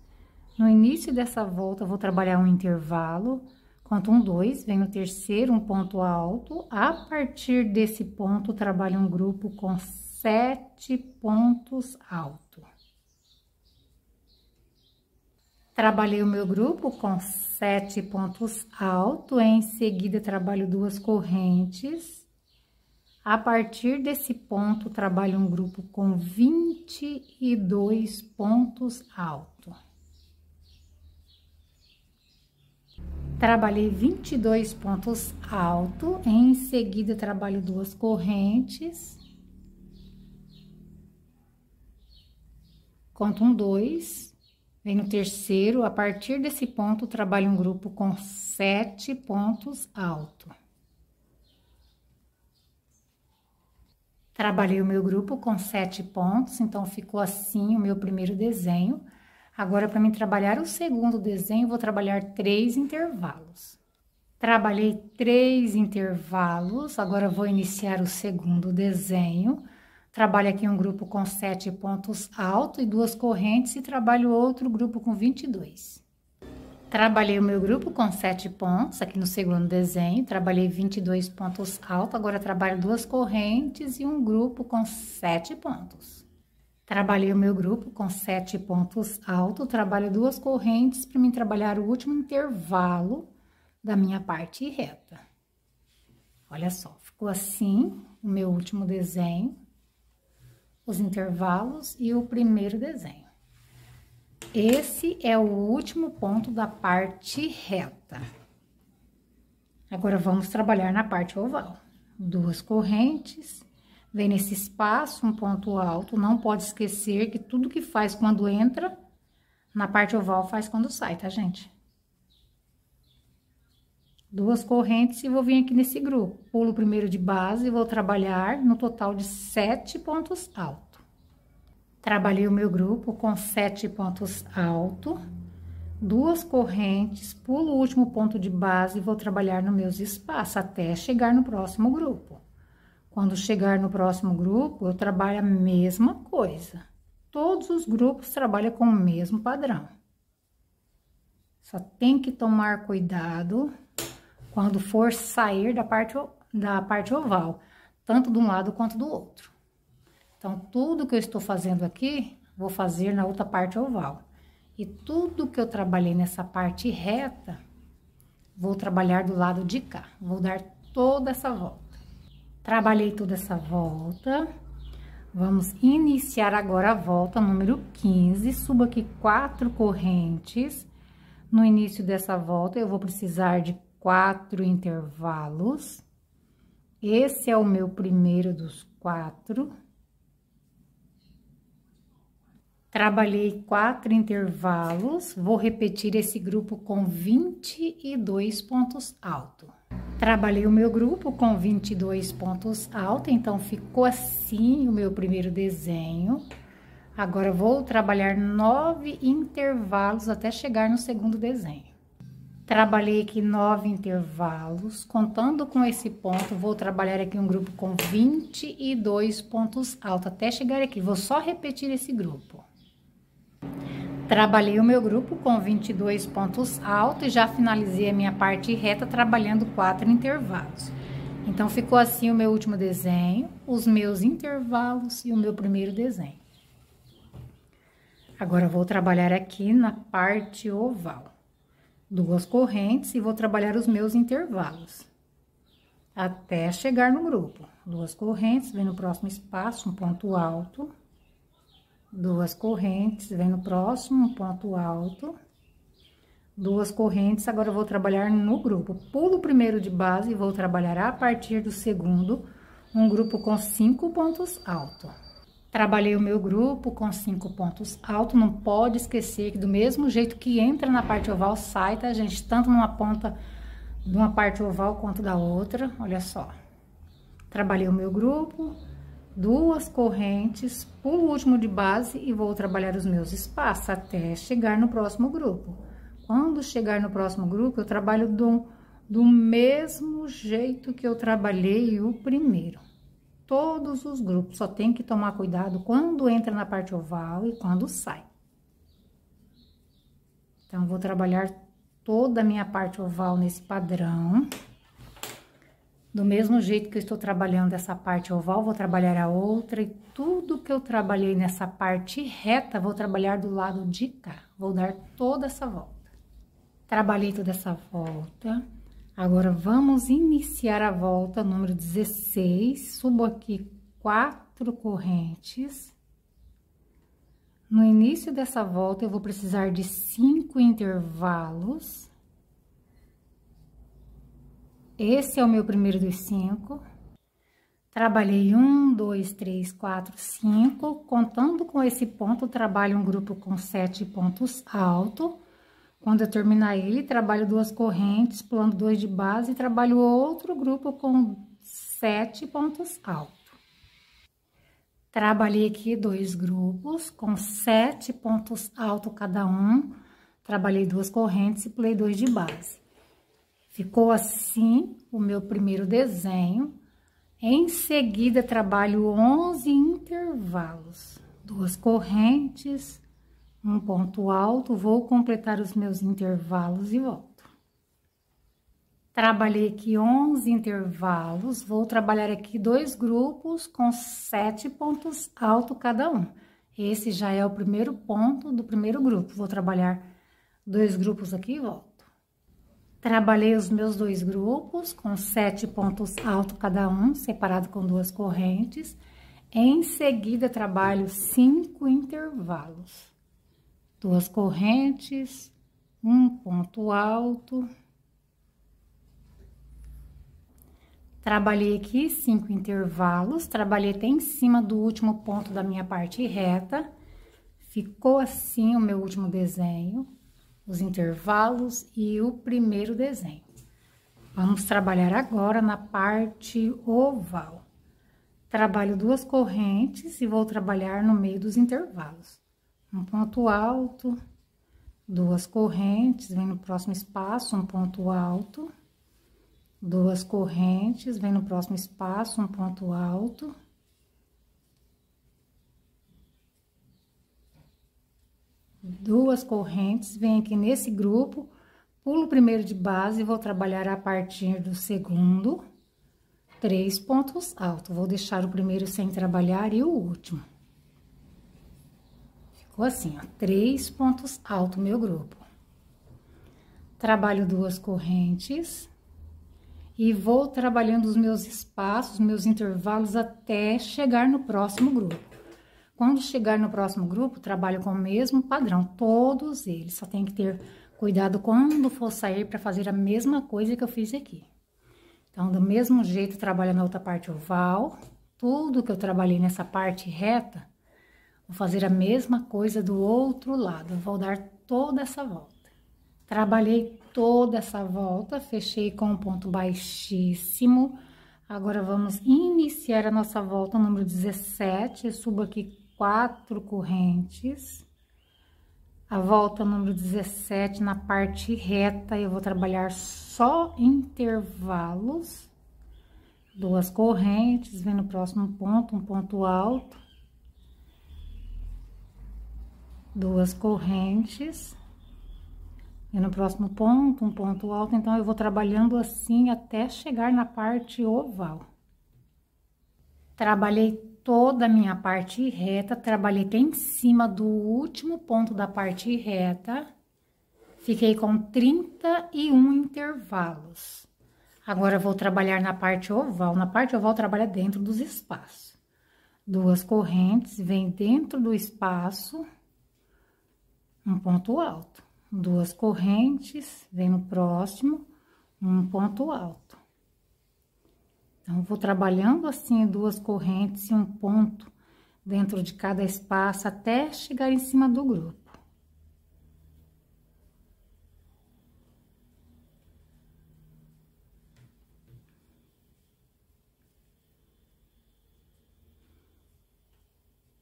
No início dessa volta, eu vou trabalhar um intervalo. Conto 1, 2, vem no terceiro, um ponto alto. A partir desse ponto, trabalho um grupo com 7 pontos altos. Trabalhei o meu grupo com 7 pontos altos, em seguida trabalho 2 correntes. A partir desse ponto, trabalho um grupo com 22 pontos altos. Trabalhei 22 pontos altos, em seguida trabalho 2 correntes. Conto um 2. Vem no terceiro, a partir desse ponto, trabalho um grupo com 7 pontos altos. Trabalhei o meu grupo com 7 pontos, então ficou assim o meu primeiro desenho. Agora, para mim trabalhar o segundo desenho, vou trabalhar 3 intervalos. Trabalhei 3 intervalos, agora vou iniciar o segundo desenho. Trabalho aqui um grupo com 7 pontos altos e 2 correntes e trabalho outro grupo com 22. Trabalhei o meu grupo com 7 pontos aqui no segundo desenho, trabalhei 22 pontos altos, agora trabalho 2 correntes e um grupo com 7 pontos. Trabalhei o meu grupo com 7 pontos altos, trabalho 2 correntes para mim trabalhar o último intervalo da minha parte reta. Olha só, ficou assim o meu último desenho. Os intervalos e o primeiro desenho. Esse é o último ponto da parte reta. Agora, vamos trabalhar na parte oval. 2 correntes, vem nesse espaço, um ponto alto. Não pode esquecer que tudo que faz quando entra, na parte oval faz quando sai, tá, gente? 2 correntes e vou vir aqui nesse grupo. Pulo o primeiro de base e vou trabalhar no total de 7 pontos altos. Trabalhei o meu grupo com 7 pontos altos, 2 correntes, pulo o último ponto de base e vou trabalhar nos meus espaços até chegar no próximo grupo. Quando chegar no próximo grupo, eu trabalho a mesma coisa. Todos os grupos trabalham com o mesmo padrão. Só tem que tomar cuidado quando for sair da parte oval, tanto de um lado quanto do outro. Então, tudo que eu estou fazendo aqui, vou fazer na outra parte oval. E tudo que eu trabalhei nessa parte reta, vou trabalhar do lado de cá. Vou dar toda essa volta. Trabalhei toda essa volta. Vamos iniciar agora a volta número 15. Subo aqui 4 correntes. No início dessa volta, eu vou precisar de 4 intervalos. Esse é o meu primeiro dos 4. Trabalhei 4 intervalos, vou repetir esse grupo com 22 pontos altos. Trabalhei o meu grupo com 22 pontos altos, então ficou assim o meu primeiro desenho. Agora, vou trabalhar 9 intervalos até chegar no segundo desenho. Trabalhei aqui 9 intervalos, contando com esse ponto, vou trabalhar aqui um grupo com 22 pontos altos, até chegar aqui. Vou só repetir esse grupo. Trabalhei o meu grupo com 22 pontos altos e já finalizei a minha parte reta trabalhando 4 intervalos. Então, ficou assim o meu último desenho, os meus intervalos e o meu primeiro desenho. Agora, vou trabalhar aqui na parte oval. 2 correntes e vou trabalhar os meus intervalos. Até chegar no grupo. 2 correntes, vem no próximo espaço, um ponto alto. 2 correntes, vem no próximo, um ponto alto. 2 correntes, agora eu vou trabalhar no grupo. Pulo o primeiro de base e vou trabalhar a partir do segundo, um grupo com 5 pontos altos. Trabalhei o meu grupo com 5 pontos altos, não pode esquecer que do mesmo jeito que entra na parte oval, sai, tá, gente? Tanto numa ponta de uma parte oval quanto da outra, olha só. Trabalhei o meu grupo, 2 correntes, pulo o último de base e vou trabalhar os meus espaços até chegar no próximo grupo. Quando chegar no próximo grupo, eu trabalho do mesmo jeito que eu trabalhei o primeiro. Todos os grupos, só tem que tomar cuidado quando entra na parte oval e quando sai. Então, vou trabalhar toda a minha parte oval nesse padrão. Do mesmo jeito que eu estou trabalhando essa parte oval, vou trabalhar a outra. E tudo que eu trabalhei nessa parte reta, vou trabalhar do lado de cá. vou dar toda essa volta. Trabalhei toda essa volta. Agora, vamos iniciar a volta número 16. Subo aqui 4 correntes. No início dessa volta, eu vou precisar de 5 intervalos. Esse é o meu primeiro dos 5. Trabalhei 1, 2, 3, 4, 5. Contando com esse ponto, trabalho um grupo com 7 pontos altos. Quando eu terminar ele, trabalho 2 correntes, pulando 2 de base e trabalho outro grupo com 7 pontos altos. Trabalhei aqui 2 grupos com 7 pontos altos cada um. Trabalhei 2 correntes e pulei 2 de base. Ficou assim o meu primeiro desenho. Em seguida, trabalho 11 intervalos. 2 correntes, um ponto alto, vou completar os meus intervalos e volto. Trabalhei aqui 11 intervalos, vou trabalhar aqui 2 grupos com 7 pontos altos cada um. Esse já é o primeiro ponto do primeiro grupo, vou trabalhar 2 grupos aqui e volto. Trabalhei os meus 2 grupos com 7 pontos altos cada um, separado com 2 correntes. Em seguida, trabalho 5 intervalos. 2 correntes, um ponto alto. Trabalhei aqui 5 intervalos, trabalhei até em cima do último ponto da minha parte reta. Ficou assim o meu último desenho, os intervalos e o primeiro desenho. Vamos trabalhar agora na parte oval. Trabalho 2 correntes e vou trabalhar no meio dos intervalos. Um ponto alto, 2 correntes, vem no próximo espaço, um ponto alto, 2 correntes, vem no próximo espaço, um ponto alto, duas correntes, vem aqui nesse grupo, pulo o primeiro de base e vou trabalhar a partir do segundo, 3 pontos altos. Vou deixar o primeiro sem trabalhar e o último. Ficou assim, ó, 3 pontos altos meu grupo. Trabalho 2 correntes e vou trabalhando os meus espaços, meus intervalos até chegar no próximo grupo. Quando chegar no próximo grupo, trabalho com o mesmo padrão, todos eles. Só tem que ter cuidado quando for sair para fazer a mesma coisa que eu fiz aqui. Então, do mesmo jeito, trabalho na outra parte oval. Tudo que eu trabalhei nessa parte reta, vou fazer a mesma coisa do outro lado. Eu vou dar toda essa volta. Trabalhei toda essa volta, fechei com um ponto baixíssimo. Agora, vamos iniciar a nossa volta número 17. Eu subo aqui 4 correntes. A volta número 17, na parte reta, eu vou trabalhar só intervalos. 2 correntes, vem no próximo ponto, um ponto alto. 2 correntes. E no próximo ponto, um ponto alto, então eu vou trabalhando assim até chegar na parte oval. Trabalhei toda a minha parte reta, trabalhei até em cima do último ponto da parte reta. Fiquei com 31 intervalos. Agora, eu vou trabalhar na parte oval. Na parte oval, trabalha dentro dos espaços. 2 correntes, vem dentro do espaço, um ponto alto. 2 correntes, vem no próximo, um ponto alto. Então, vou trabalhando assim 2 correntes e um ponto dentro de cada espaço até chegar em cima do grupo.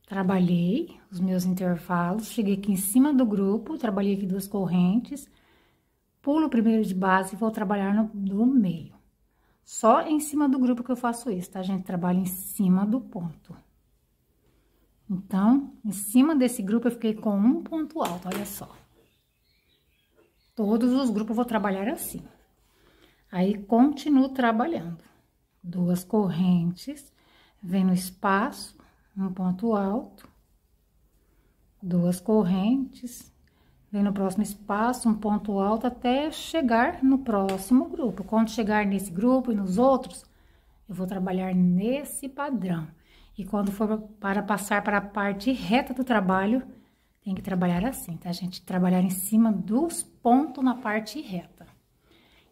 Trabalhei os meus intervalos, cheguei aqui em cima do grupo, trabalhei aqui 2 correntes, pulo o primeiro de base e vou trabalhar no meio. Só em cima do grupo que eu faço isso, tá, gente? Trabalho em cima do ponto. Então, em cima desse grupo eu fiquei com um ponto alto, olha só. Todos os grupos eu vou trabalhar assim. Aí, continuo trabalhando. 2 correntes, vem no espaço, um ponto alto, 2 correntes, vem no próximo espaço, um ponto alto até chegar no próximo grupo. Quando chegar nesse grupo e nos outros, eu vou trabalhar nesse padrão. E quando for para passar para a parte reta do trabalho, tem que trabalhar assim, tá, gente? Trabalhar em cima dos pontos na parte reta.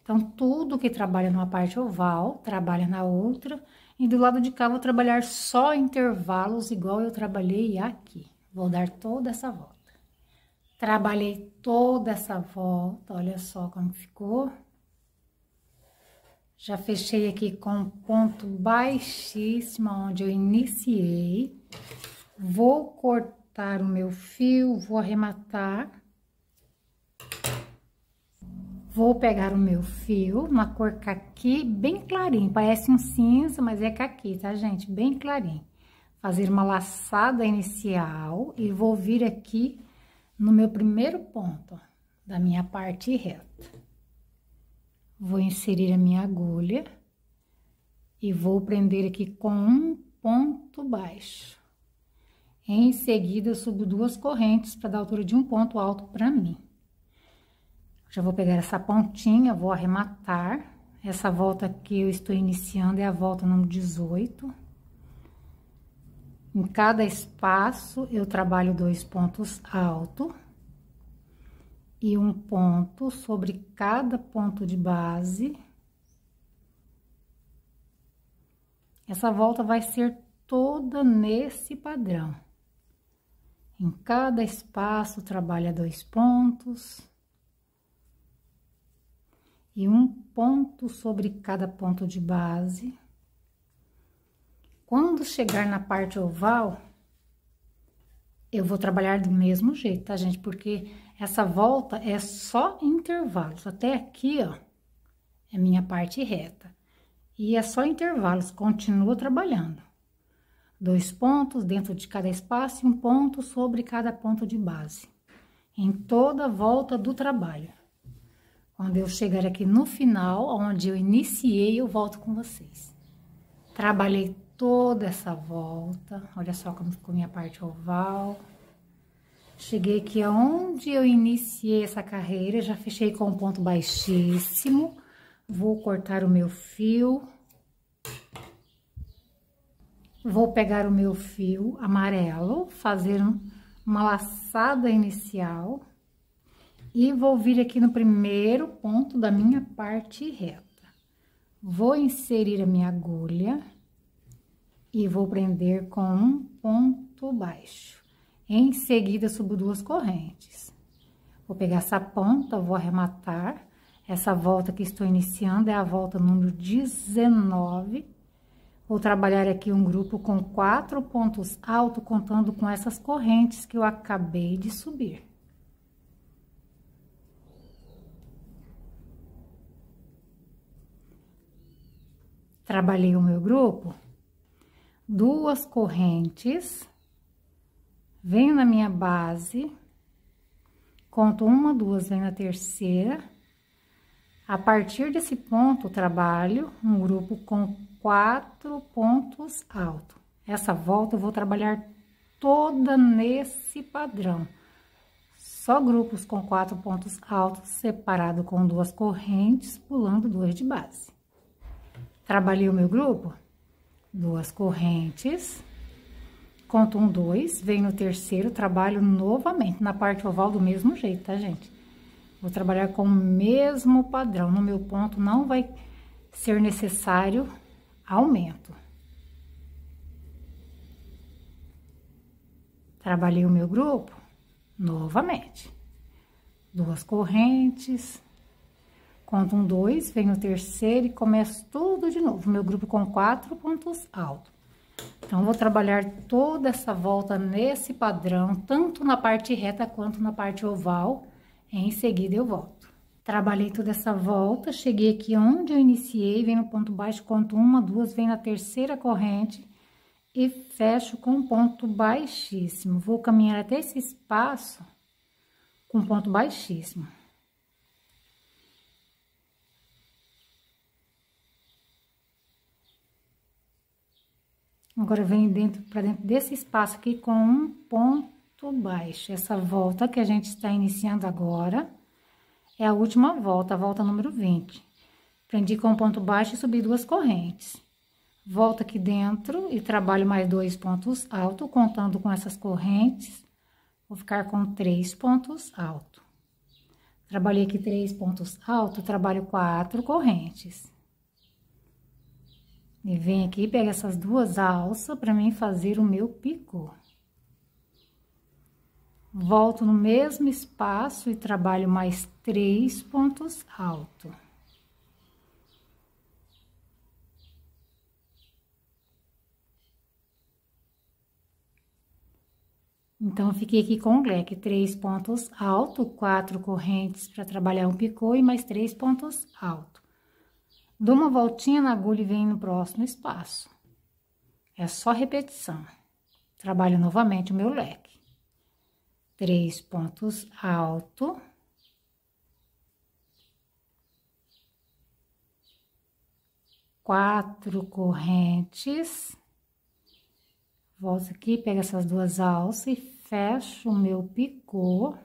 Então, tudo que trabalha numa parte oval, trabalha na outra. E do lado de cá, vou trabalhar só intervalos, igual eu trabalhei aqui. Vou dar toda essa volta. Trabalhei toda essa volta, olha só como ficou. Já fechei aqui com um ponto baixíssimo, onde eu iniciei. Vou cortar o meu fio, vou arrematar. Vou pegar o meu fio, uma cor caqui, bem clarinho. Parece um cinza, mas é caqui, tá, gente? Bem clarinho. Fazer uma laçada inicial e vou vir aqui no meu primeiro ponto, ó, da minha parte reta. Vou inserir a minha agulha e vou prender aqui com um ponto baixo. Em seguida, eu subo 2 correntes para dar altura de um ponto alto para mim. Já vou pegar essa pontinha, vou arrematar. Essa volta que eu estou iniciando é a volta número 18. Em cada espaço, eu trabalho 2 pontos altos. E um ponto sobre cada ponto de base. Essa volta vai ser toda nesse padrão. Em cada espaço, trabalha 2 pontos. E um ponto sobre cada ponto de base. Quando chegar na parte oval, eu vou trabalhar do mesmo jeito, tá, gente? Porque essa volta é só intervalos. Até aqui, ó, é minha parte reta. E é só intervalos, continua trabalhando. 2 pontos dentro de cada espaço e um ponto sobre cada ponto de base. Em toda a volta do trabalho. Quando eu chegar aqui no final, onde eu iniciei, eu volto com vocês. Trabalhei toda essa volta. Olha só como ficou minha parte oval. Cheguei aqui onde eu iniciei essa carreira, já fechei com um ponto baixíssimo. Vou cortar o meu fio. Vou pegar o meu fio amarelo, fazer uma laçada inicial. E vou vir aqui no primeiro ponto da minha parte reta. Vou inserir a minha agulha e vou prender com um ponto baixo. Em seguida, subo 2 correntes. Vou pegar essa ponta, vou arrematar. Essa volta que estou iniciando é a volta número 19. Vou trabalhar aqui um grupo com 4 pontos altos, contando com essas correntes que eu acabei de subir. Trabalhei o meu grupo, 2 correntes, venho na minha base, conto 1, 2, venho na terceira. A partir desse ponto, trabalho um grupo com 4 pontos altos. Essa volta eu vou trabalhar toda nesse padrão. Só grupos com 4 pontos altos, separado com 2 correntes, pulando 2 de base. Trabalhei o meu grupo, 2 correntes, conto 1, 2, venho no terceiro, trabalho novamente na parte oval do mesmo jeito, tá, gente? Vou trabalhar com o mesmo padrão, no meu ponto não vai ser necessário aumento. Trabalhei o meu grupo, novamente, 2 correntes. Conto 1, 2, venho no terceiro e começo tudo de novo. Meu grupo com 4 pontos altos. Então, vou trabalhar toda essa volta nesse padrão, tanto na parte reta quanto na parte oval. Em seguida, eu volto. Trabalhei toda essa volta, cheguei aqui onde eu iniciei, venho no ponto baixo, conto 1, 2, venho na terceira corrente e fecho com um ponto baixíssimo. Vou caminhar até esse espaço com ponto baixíssimo. Agora, venho para dentro desse espaço aqui com um ponto baixo. Essa volta que a gente está iniciando agora é a última volta, a volta número 20. Prendi com ponto baixo e subi 2 correntes. Volto aqui dentro e trabalho mais 2 pontos altos, contando com essas correntes, vou ficar com 3 pontos altos. Trabalhei aqui 3 pontos altos, trabalho 4 correntes. E venho aqui, pego essas 2 alças para mim fazer o meu picô. Volto no mesmo espaço e trabalho mais 3 pontos altos. Então, fiquei aqui com o leque, 3 pontos altos, 4 correntes para trabalhar um picô e mais 3 pontos altos. Dou uma voltinha na agulha e venho no próximo espaço. É só repetição. Trabalho novamente o meu leque. 3 pontos altos. 4 correntes. Volto aqui, pego essas 2 alças e fecho o meu picô.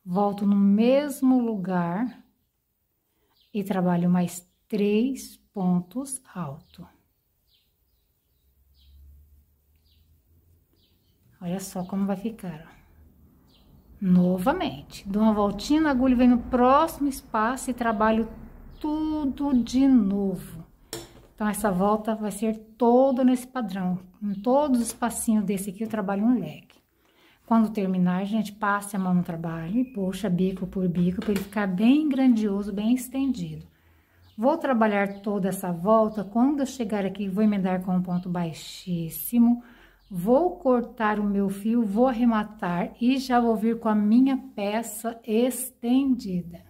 Volto no mesmo lugar e trabalho mais 3 pontos altos. Olha só como vai ficar, ó. Novamente, dou uma voltinha na agulha, venho no próximo espaço e trabalho tudo de novo. Então, essa volta vai ser toda nesse padrão. Em todos os espacinhos desse aqui, eu trabalho um leque. Quando terminar, a gente passa a mão no trabalho e puxa bico por bico, para ele ficar bem grandioso, bem estendido. Vou trabalhar toda essa volta. Quando eu chegar aqui, vou emendar com um ponto baixíssimo. Vou cortar o meu fio, vou arrematar e já vou vir com a minha peça estendida.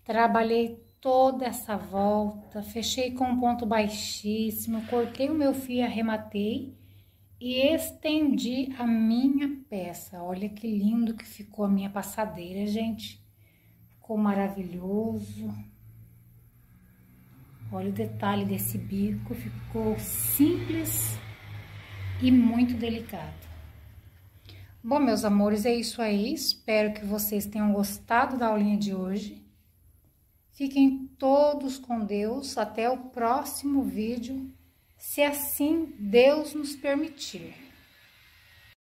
Trabalhei toda essa volta, fechei com um ponto baixíssimo, cortei o meu fio, arrematei e estendi a minha peça. Olha que lindo que ficou a minha passadeira, gente. Ficou maravilhoso. Olha o detalhe desse bico, ficou simples e muito delicado. Bom, meus amores, é isso aí. Espero que vocês tenham gostado da aulinha de hoje. Fiquem todos com Deus. Até o próximo vídeo, se assim Deus nos permitir.